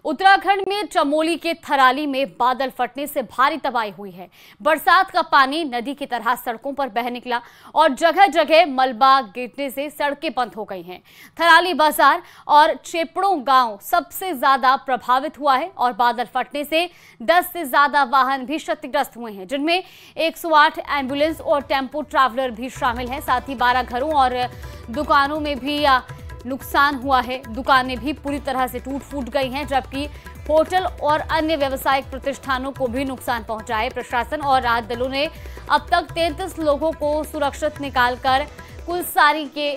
उत्तराखंड में चमोली के थराली में बादल फटने से भारी तबाही हुई है। बरसात का पानी नदी की तरह सड़कों पर बह निकला और जगह जगह मलबा गिरने से सड़कें बंद हो गई हैं। थराली बाजार और चेपड़ों गांव सबसे ज्यादा प्रभावित हुआ है और बादल फटने से 10 से ज्यादा वाहन भी क्षतिग्रस्त हुए हैं, जिनमें 108 एम्बुलेंस और टेम्पो ट्रैवलर भी शामिल हैं। साथ ही 12 घरों और दुकानों में भी नुकसान हुआ है। दुकानें भी पूरी तरह से टूट फूट गई हैं, जबकि होटल और अन्य व्यावसायिक प्रतिष्ठानों को भी नुकसान पहुंचा है। प्रशासन और राहत दलों ने अब तक 33 लोगों को सुरक्षित निकालकर कुलसारी के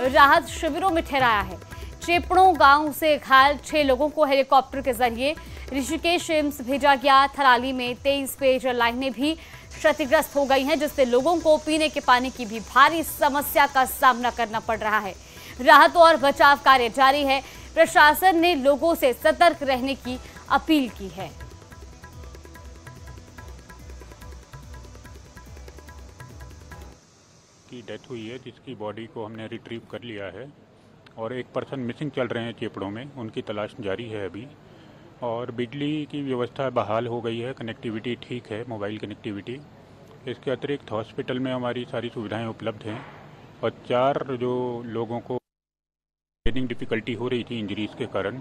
राहत शिविरों में ठहराया है। चेपड़ों गांव से घायल 6 लोगों को हेलीकॉप्टर के जरिए ऋषिकेश एम्स भेजा गया। थराली में 23 पेयजल लाइनें भी क्षतिग्रस्त हो गई हैं, जिससे लोगों को पीने के पानी की भी भारी समस्या का सामना करना पड़ रहा है। राहत और बचाव कार्य जारी है। प्रशासन ने लोगों से सतर्क रहने की अपील की है। की डेथ हुई है, जिसकी बॉडी को हमने रिट्रीव कर लिया है और एक पर्सन मिसिंग चल रहे हैं चेपड़ों में, उनकी तलाश जारी है अभी। और बिजली की व्यवस्था बहाल हो गई है, कनेक्टिविटी ठीक है, मोबाइल कनेक्टिविटी। इसके अतिरिक्त हॉस्पिटल में हमारी सारी सुविधाएं उपलब्ध हैं और 4 जो लोगों को ब्रीदिंग डिफ़िकल्टी हो रही थी इंजरीज के कारण,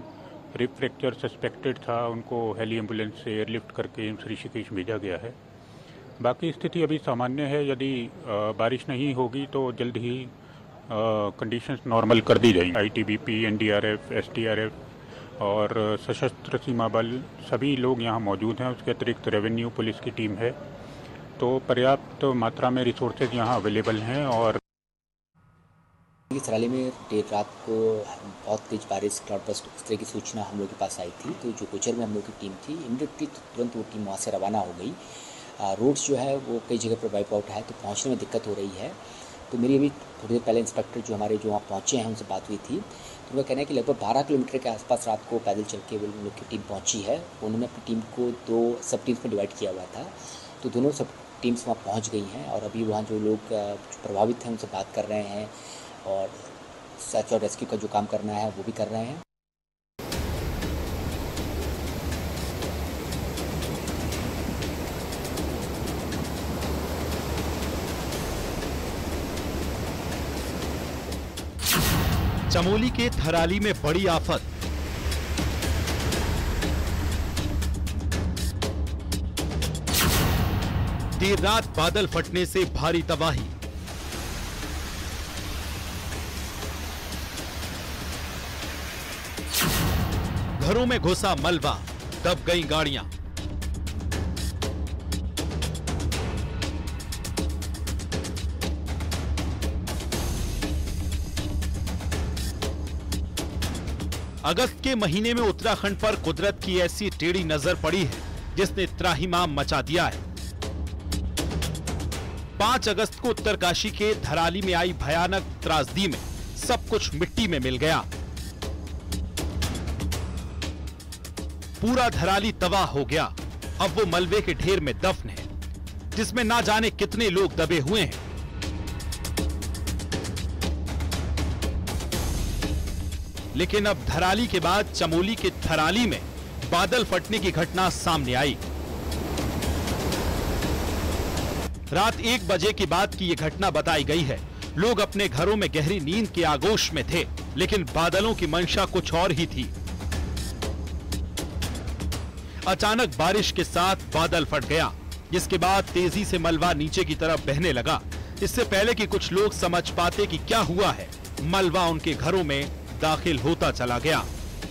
रिब फ्रैक्चर सस्पेक्टेड था, उनको हेली एम्बुलेंस से एयरलिफ्ट करके एम्स ऋषिकेश भेजा गया है। बाकी स्थिति अभी सामान्य है। यदि बारिश नहीं होगी तो जल्द ही कंडीशंस नॉर्मल कर दी जाएंगी। आईटीबीपी, एनडीआरएफ, एसडीआरएफ और सशस्त्र सीमा बल सभी लोग यहाँ मौजूद हैं। उसके अतिरिक्त रेवेन्यू पुलिस की टीम है, तो पर्याप्त मात्रा में रिसोर्सेज यहाँ अवेलेबल हैं। और थराली में देर रात को बहुत तेज बारिश, क्लाउडबर्स्ट, इस तरह की सूचना हम लोग के पास आई थी। तो जो गोचर में हम लोग की टीम थी, इमीडिएटली तुरंत वो टीम वहाँ से रवाना हो गई। रोड्स जो है वो कई जगह पर वाइप आउट है, तो पहुँचने में दिक्कत हो रही है। तो मेरी अभी थोड़ी देर पहले इंस्पेक्टर जो हमारे जो वहाँ पहुँचे हैं उनसे बात हुई थी, तो उनका कहना है कि लगभग 12 किलोमीटर के आसपास रात को पैदल चल के वो लोग की टीम पहुँची है। उन्होंने अपनी टीम को 2 सब टीम्स में डिवाइड किया हुआ था, तो दोनों सब टीम्स वहाँ पहुँच गई हैं और अभी वहाँ जो लोग प्रभावित हैं उनसे बात कर रहे हैं और सर्च और रेस्क्यू का जो काम करना है वो भी कर रहे हैं। चमोली के थराली में बड़ी आफत। देर रात बादल फटने से भारी तबाही। घरों में घुसा मलबा, दब गई गाड़ियां। अगस्त के महीने में उत्तराखंड पर कुदरत की ऐसी टेढ़ी नजर पड़ी है जिसने त्राहिमाम मचा दिया है। 5 अगस्त को उत्तरकाशी के थराली में आई भयानक त्रासदी में सब कुछ मिट्टी में मिल गया। पूरा थराली तबाह हो गया। अब वो मलबे के ढेर में दफन है, जिसमें ना जाने कितने लोग दबे हुए हैं। लेकिन अब थराली के बाद चमोली के थराली में बादल फटने की घटना सामने आई। रात 1 बजे की बात की यह घटना बताई गई है। लोग अपने घरों में गहरी नींद के आगोश में थे, लेकिन बादलों की मंशा कुछ और ही थी। अचानक बारिश के साथ बादल फट गया, जिसके बाद तेजी से मलबा नीचे की तरफ बहने लगा। इससे पहले कि कुछ लोग समझ पाते कि क्या हुआ है, मलबा उनके घरों में दाखिल होता चला गया।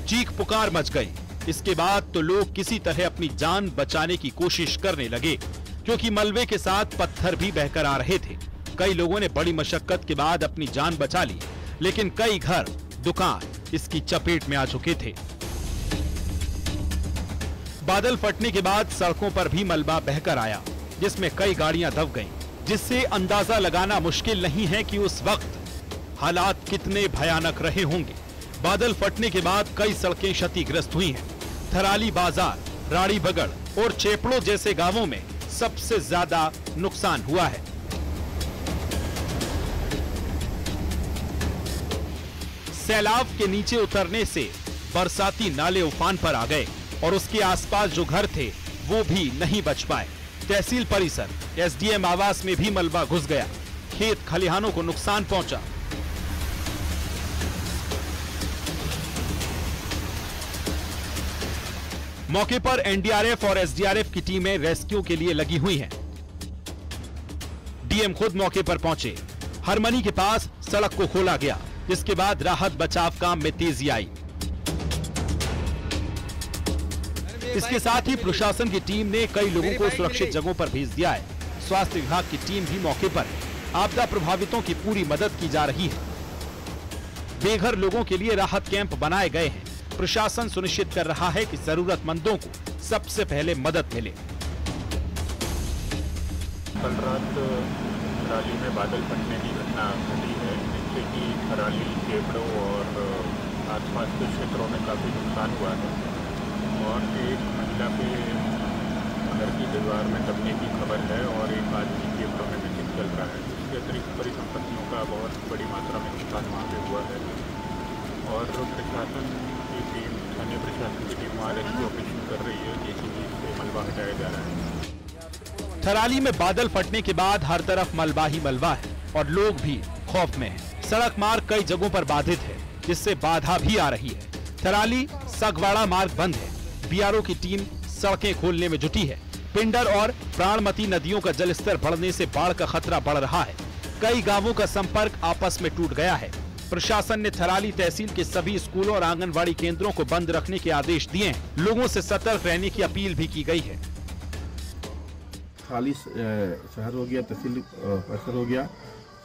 चीख पुकार मच गई। इसके बाद तो लोग किसी तरह अपनी जान बचाने की कोशिश करने लगे, क्योंकि मलबे के साथ पत्थर भी बहकर आ रहे थे। कई लोगों ने बड़ी मशक्कत के बाद अपनी जान बचा ली, लेकिन कई घर, दुकान इसकी चपेट में आ चुके थे। बादल फटने के बाद सड़कों पर भी मलबा बहकर आया, जिसमें कई गाड़ियां दब गईं, जिससे अंदाजा लगाना मुश्किल नहीं है कि उस वक्त हालात कितने भयानक रहे होंगे। बादल फटने के बाद कई सड़कें क्षतिग्रस्त हुई हैं। थराली बाजार, राड़ी बगड़ और चेपड़ों जैसे गांवों में सबसे ज्यादा नुकसान हुआ है। सैलाब के नीचे उतरने से बरसाती नाले उफान पर आ गए और उसके आसपास जो घर थे वो भी नहीं बच पाए। तहसील परिसर, एसडीएम आवास में भी मलबा घुस गया। खेत खलिहानों को नुकसान पहुंचा। मौके पर एनडीआरएफ और एसडीआरएफ की टीमें रेस्क्यू के लिए लगी हुई हैं। डीएम खुद मौके पर पहुंचे। हरमनी के पास सड़क को खोला गया, जिसके बाद राहत बचाव काम में तेजी आई। इसके साथ ही प्रशासन की टीम ने कई लोगों को सुरक्षित जगहों पर भेज दिया है। स्वास्थ्य विभाग की टीम भी मौके पर है। आपदा प्रभावितों की पूरी मदद की जा रही है। बेघर लोगों के लिए राहत कैंप बनाए गए हैं। प्रशासन सुनिश्चित कर रहा है कि जरूरतमंदों को सबसे पहले मदद मिले। कल रात थराली में बादल फटने की घटना घटी है, जिससे कि थराली, केवड़ों और आसपास के क्षेत्रों में काफ़ी नुकसान हुआ है और एक महिला के घर की दीवार में दबने की खबर है और एक आदमी केवड़ों में मिसिंग चल रहा है। इसके अतिरिक्त परिसंपत्तियों का बहुत बड़ी मात्रा में नुकसान वहाँ पे हुआ है और प्रशासन की टीम, स्थानीय प्रशासन की टीम वहाँ रेस्क्यू ऑपरेशन कर रही है, जेसीबी से मलबा हटाया जा रहा है। थराली में बादल फटने के बाद हर तरफ मलबा ही मलबा है और लोग भी खौफ में हैं। सड़क मार्ग कई जगहों पर बाधित है, जिससे बाधा भी आ रही है। थराली सगवाड़ा मार्ग बंद है। बीआरओ की टीम सड़कें खोलने में जुटी है। पिंडर और प्राणमती नदियों का जलस्तर बढ़ने से बाढ़ का खतरा बढ़ रहा है। कई गांवों का संपर्क आपस में टूट गया है। प्रशासन ने थराली तहसील के सभी स्कूलों और आंगनबाड़ी केंद्रों को बंद रखने के आदेश दिए हैं। लोगों से सतर्क रहने की अपील भी की गई है। थराली शहर हो गया, तहसील परिसर हो गया,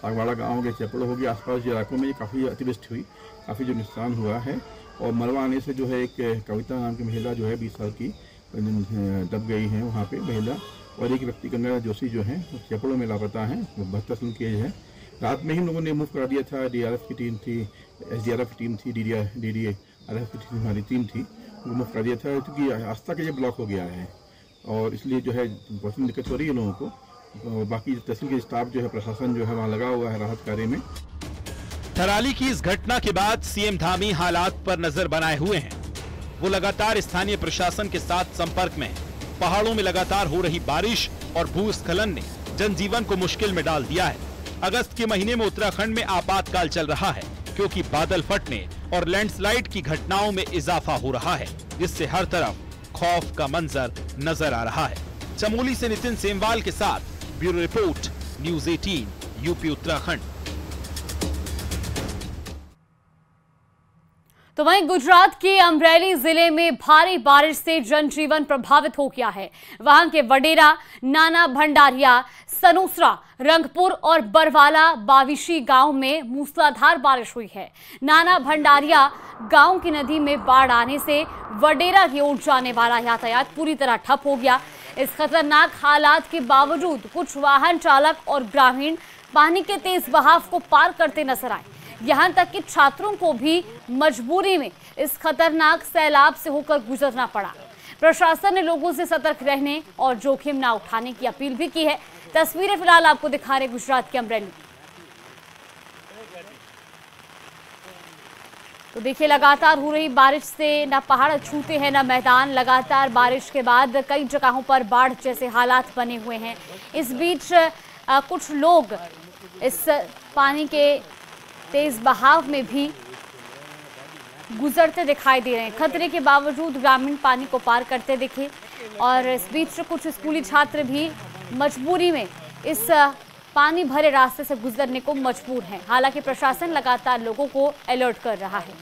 सागवाड़ा गाँव के चेपड़ो हो गया, आसपास के इलाकों में काफ़ी अतिवृष्टि हुई, काफ़ी जो नुकसान हुआ है। और मलबा आने से जो है एक कविता नाम की महिला जो है 20 साल की दब गई है वहाँ पे महिला, और एक व्यक्ति गंगा जोशी जो है चेपड़ों में लापता है, 72 साल की एज है। रात में ही हम लोगों ने मूव करा दिया था। डीआरएफ की टीम थी, एसडीआरएफ की टीम थी, डीडीआरएफ की टीम, हमारी टीम थी, मूव करा दिया था क्योंकि रास्ता का ये ब्लॉक हो गया है और इसलिए जो है बहुत दिक्कत हो रही है लोगों को। और बाकी तहसील के स्टाफ जो है, प्रशासन जो है वहाँ लगा हुआ है राहत कार्य में। थराली की इस घटना के बाद सीएम धामी हालात पर नजर बनाए हुए हैं। वो लगातार स्थानीय प्रशासन के साथ संपर्क में है। पहाड़ों में लगातार हो रही बारिश और भूस्खलन ने जनजीवन को मुश्किल में डाल दिया है। अगस्त के महीने में उत्तराखंड में आपातकाल चल रहा है, क्योंकि बादल फटने और लैंडस्लाइड की घटनाओं में इजाफा हो रहा है, जिससे हर तरफ खौफ का मंजर नजर आ रहा है। चमोली से नितिन सेमवाल के साथ bureau report, news 18, UP Uttarakhand. तो वहीं गुजरात के अमरेली जिले में भारी बारिश से जनजीवन प्रभावित हो गया है। वहां के वडेरा, नाना भंडारिया, सनूसरा, रंगपुर और बरवाला बाविशी गांव में मूसलाधार बारिश हुई है। नाना भंडारिया गांव की नदी में बाढ़ आने से वडेरा की ओर जाने वाला यातायात पूरी तरह ठप हो गया। इस खतरनाक हालात के बावजूद कुछ वाहन चालक और ग्रामीण पानी के तेज बहाव को पार करते नजर आए। यहाँ तक कि छात्रों को भी मजबूरी में इस खतरनाक सैलाब से होकर गुजरना पड़ा। प्रशासन ने लोगों से सतर्क रहने और जोखिम ना उठाने की अपील भी की है। तस्वीरें फिलहाल आपको दिखा रहे गुजरात के अमरेली। तो देखिए, लगातार हो रही बारिश से ना पहाड़ छूते हैं ना मैदान। लगातार बारिश के बाद कई जगहों पर बाढ़ जैसे हालात बने हुए हैं। इस बीच कुछ लोग इस पानी के तेज बहाव में भी गुजरते दिखाई दे रहे हैं। खतरे के बावजूद ग्रामीण पानी को पार करते दिखे और इस बीच कुछ स्कूली छात्र भी मजबूरी में इस पानी भरे रास्ते से गुजरने को मजबूर हैं। हालांकि प्रशासन लगातार लोगों को अलर्ट कर रहा है।